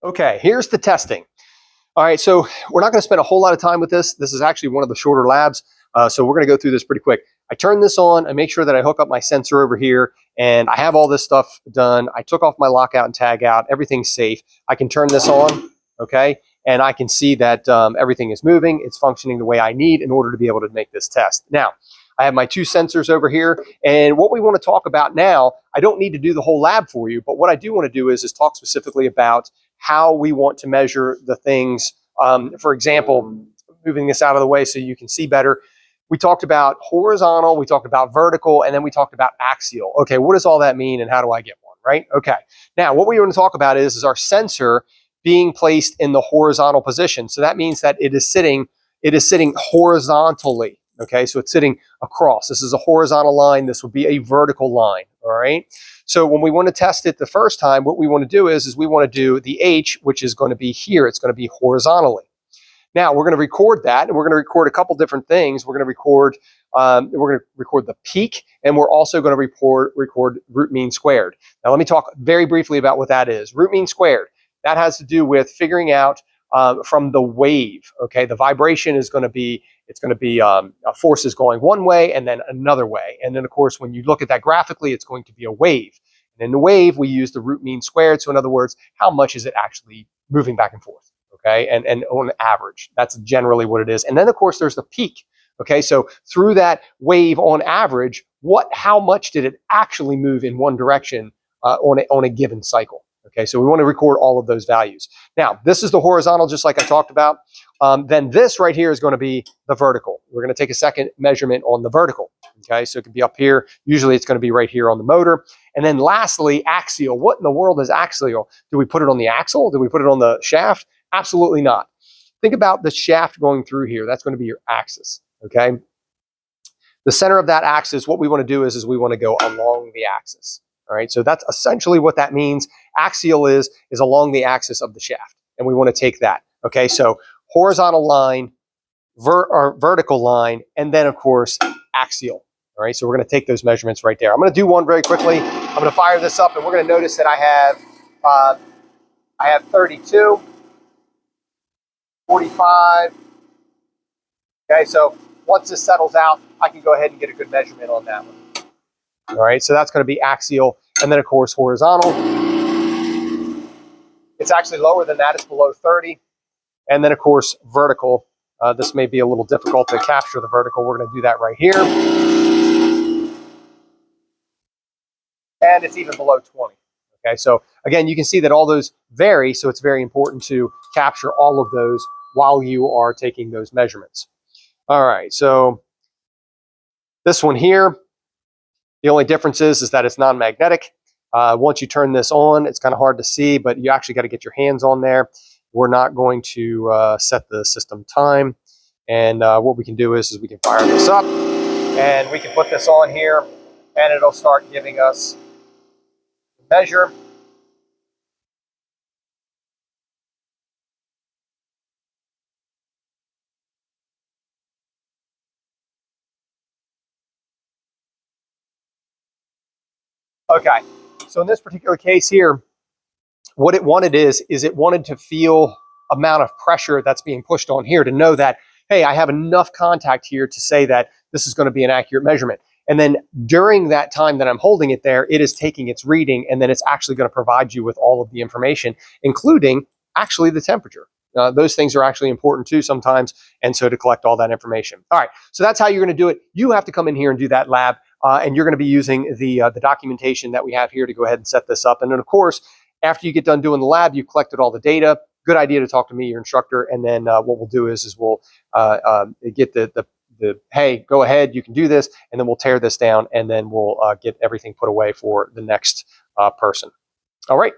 Okay, here's the testing. All right, so we're not going to spend a whole lot of time with this. This is actually one of the shorter labs, so we're going to go through this pretty quick. I turn this on, I make sure that I hook up my sensor over here, and I have all this stuff done. I took off my lockout and tag out. Everything's safe. I can turn this on, okay, and I can see that everything is moving. It's functioning the way I need in order to be able to make this test. Now, I have my two sensors over here, and what we want to talk about now, I don't need to do the whole lab for you, but what I do want to do is talk specifically about how we want to measure the things. For example, moving this out of the way so you can see better, we talked about horizontal, we talked about vertical, and then we talked about axial. Okay, what does all that mean and how do I get one, right? Okay, now what we want to talk about is our sensor being placed in the horizontal position. So that means that it is sitting horizontally. Okay, so it's sitting across. This is a horizontal line. This would be a vertical line, all right? So when we want to test it the first time, what we want to do is we want to do the H, which is going to be here. It's going to be horizontally. Now we're going to record that, and we're going to record a couple different things. We're going to record the peak, and we're also going to record root mean squared. Now let me talk very briefly about what that is. Root mean squared, that has to do with figuring out from the wave. Okay, the vibration is going to be, forces going one way and then another way. And then of course, when you look at that graphically, it's going to be a wave. And in the wave, we use the root mean squared. So in other words, how much is it actually moving back and forth? Okay, and on average, that's generally what it is. And then of course, there's the peak. Okay, so through that wave on average, how much did it actually move in one direction on a given cycle? Okay, so we want to record all of those values. Now, this is the horizontal, just like I talked about. Then this right here is going to be the vertical. We're going to take a second measurement on the vertical. Okay, so it can be up here. Usually it's going to be right here on the motor. And then lastly, axial. What in the world is axial? Do we put it on the axle? Do we put it on the shaft? Absolutely not. Think about the shaft going through here. That's going to be your axis. Okay, the center of that axis, what we want to do is we want to go along the axis. All right, so that's essentially what that means. Axial is along the axis of the shaft, and we want to take that. Okay, so horizontal line, vertical line, and then of course axial. All right, so we're going to take those measurements right there. I'm going to do one very quickly. I'm going to fire this up, and we're going to notice that I have 32, 45. Okay, so once this settles out, I can go ahead and get a good measurement on that one. All right, so that's going to be axial, and then of course horizontal. It's actually lower than that. It's below 30. And then of course vertical. This may be a little difficult to capture the vertical. We're going to do that right here. And it's even below 20. Okay, so again, you can see that all those vary, so it's very important to capture all of those while you are taking those measurements. All right, so this one here, the only difference is that it's non-magnetic. Once you turn this on, it's kind of hard to see, but you actually got to get your hands on there. We're not going to set the system time. And what we can do is we can fire this up, and we can put this on here, and it'll start giving us the measure. Okay, so in this particular case here, what it wanted is it wanted to feel amount of pressure that's being pushed on here to know that, hey, I have enough contact here to say that this is going to be an accurate measurement. And then during that time that I'm holding it there, it is taking its reading, and then it's actually going to provide you with all of the information, including actually the temperature. Those things are actually important too sometimes, and so to collect all that information. All right, so that's how you're going to do it. You have to come in here and do that lab, and you're going to be using the documentation that we have here to go ahead and set this up. And then, of course, after you get done doing the lab, you've collected all the data. Good idea to talk to me, your instructor, and then what we'll do is we'll get the hey, go ahead, you can do this, and then we'll tear this down, and then we'll get everything put away for the next person. All right.